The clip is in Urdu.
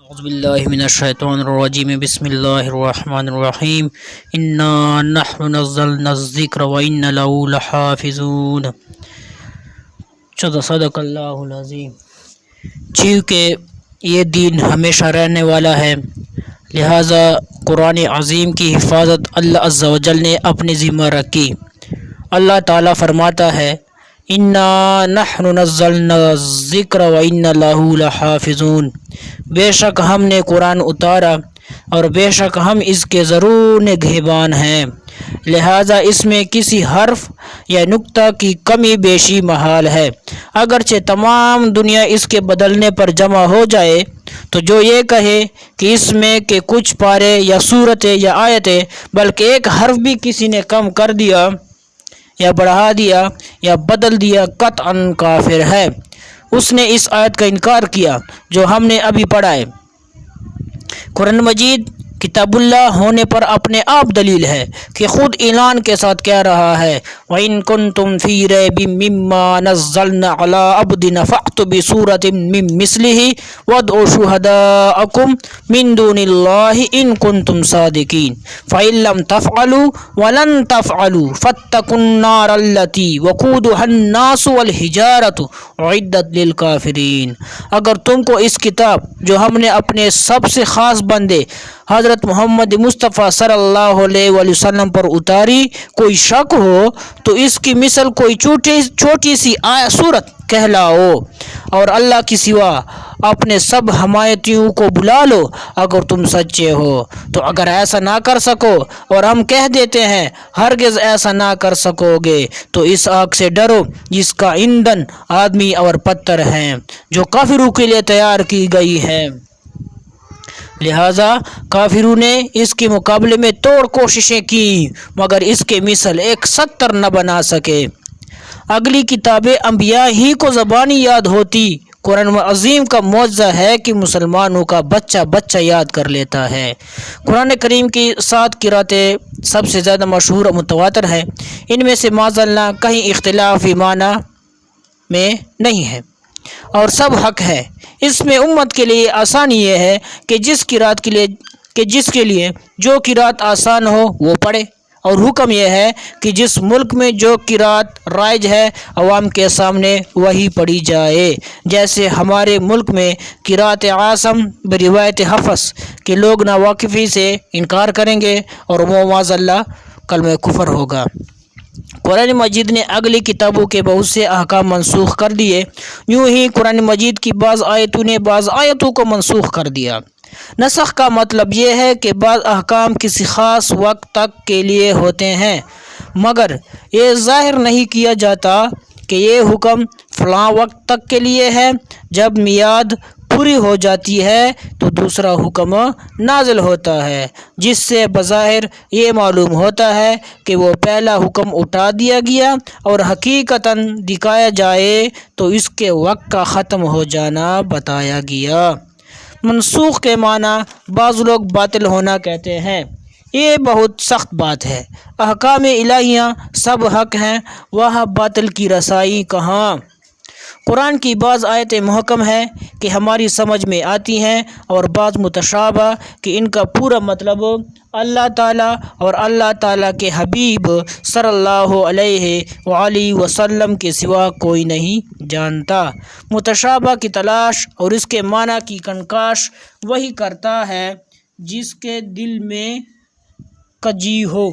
اعوذ باللہ من الشیطان الرجیم بسم اللہ الرحمن الرحیم انا نحن نزلنا الذکر وإنا له لحافظون۔ صدق اللہ العظیم۔ چونکہ یہ دین ہمیشہ رہنے والا ہے، لہٰذا قرآن عظیم کی حفاظت اللہ عز و جل نے اپنے ذمہ رکھی۔ اللہ تعالیٰ فرماتا ہے انا نحن نزلنا الذکر وإنا له لحافظون، بے شک ہم نے قرآن اتارا اور بے شک ہم اس کے ضرور نگہبان ہیں، لہٰذا اس میں کسی حرف یا نقطہ کی کمی بیشی محال ہے۔ اگرچہ تمام دنیا اس کے بدلنے پر جمع ہو جائے تو جو یہ کہے کہ اس میں کہ کچھ پارے یا صورتیں یا آیتیں بلکہ ایک حرف بھی کسی نے کم کر دیا یا بڑھا دیا یا بدل دیا، قطعاً کافر ہے۔ اس نے اس آیت کا انکار کیا جو ہم نے ابھی پڑھا ہے۔ قرآن مجید کتاب اللہ ہونے پر اپنے آپ دلیل ہے کہ خود اعلان کے ساتھ کہہ رہا ہے وَإِن كُنتُمْ فِي رَيْبٍ مِّمَّا نَزَّلْنَا عَلَىٰ عَبْدِنَا فَأْتُوا بِسُورَةٍ مِّن مِّثْلِهِ وَادْعُوا شُهَدَاءَكُم مِّن دُونِ اللَّهِ إِن كُنتُمْ صَادِقِينَ فَإِن لَّمْ تَفْعَلُوا وَلَن تَفْعَلُوا فَاتَّقُوا النَّارَ الَّتِي وَقُودُهَا النَّاسُ وَالْحِجَارَةُ أُعِدَّتْ لِلْكَافِرِينَ۔ اگر تم کو اس کتاب جو ہم نے اپنے سب سے خاص بندے حضرت محمد مصطفیٰ صلی اللہ علیہ وآلہ وسلم پر اتاری کوئی شک ہو تو اس کی مثل کوئی چھوٹی سی صورت کہلاؤ اور اللہ کی سوا اپنے سب حمایتیوں کو بلا لو اگر تم سچے ہو۔ تو اگر ایسا نہ کر سکو اور ہم کہہ دیتے ہیں ہرگز ایسا نہ کر سکو گے تو اس آگ سے ڈرو جس کا ایندھن آدمی اور پتھر ہیں جو کافروں کے لیے تیار کی گئی ہے، لہٰذا کافروں نے اس کے مقابلے میں توڑ کوششیں کی مگر اس کے مثل ایک 70 نہ بنا سکے۔ اگلی کتابیں انبیاء ہی کو زبانی یاد ہوتی، قرآن عظیم کا معجزہ ہے کہ مسلمانوں کا بچہ یاد کر لیتا ہے۔ قرآن کریم کی 7 قرأتیں سب سے زیادہ مشہور و متواتر ہیں، ان میں سے معاذ اللہ کہیں اختلاف معنی میں نہیں ہے اور سب حق ہے۔ اس میں امت کے لیے آسانی یہ ہے کہ جس کے لیے جو قرأت آسان ہو وہ پڑھے، اور حکم یہ ہے کہ جس ملک میں جو قرأت رائج ہے عوام کے سامنے وہی پڑھی جائے۔ جیسے ہمارے ملک میں قرأت عاصم بروایت حفص کہ لوگ ناواقفی سے انکار کریں گے اور وہ معاذ اللہ کلمہ کفر ہوگا۔ قرآن مجید نے اگلی کتابوں کے بہت سے احکام منسوخ کر دیے، یوں ہی قرآن مجید کی بعض آیتوں نے بعض آیتوں کو منسوخ کر دیا۔ نسخ کا مطلب یہ ہے کہ بعض احکام کسی خاص وقت تک کے لیے ہوتے ہیں مگر یہ ظاہر نہیں کیا جاتا کہ یہ حکم فلاں وقت تک کے لیے ہے، جب میعاد پوری ہو جاتی ہے تو دوسرا حکم نازل ہوتا ہے جس سے بظاہر یہ معلوم ہوتا ہے کہ وہ پہلا حکم اٹھا دیا گیا اور حقیقتاً دکھایا جائے تو اس کے وقت کا ختم ہو جانا بتایا گیا۔ منسوخ کے معنی بعض لوگ باطل ہونا کہتے ہیں، یہ بہت سخت بات ہے۔ احکام الہیہ سب حق ہیں، وہاں باطل کی رسائی کہاں؟ قرآن کی بعض آیتیں محکم ہیں کہ ہماری سمجھ میں آتی ہیں اور بعض متشابہ کہ ان کا پورا مطلب اللہ تعالیٰ اور اللہ تعالیٰ کے حبیب صلی اللہ علیہ وآلہ وسلم کے سوا کوئی نہیں جانتا۔ متشابہ کی تلاش اور اس کے معنی کی کنکاش وہی کرتا ہے جس کے دل میں کجی ہو۔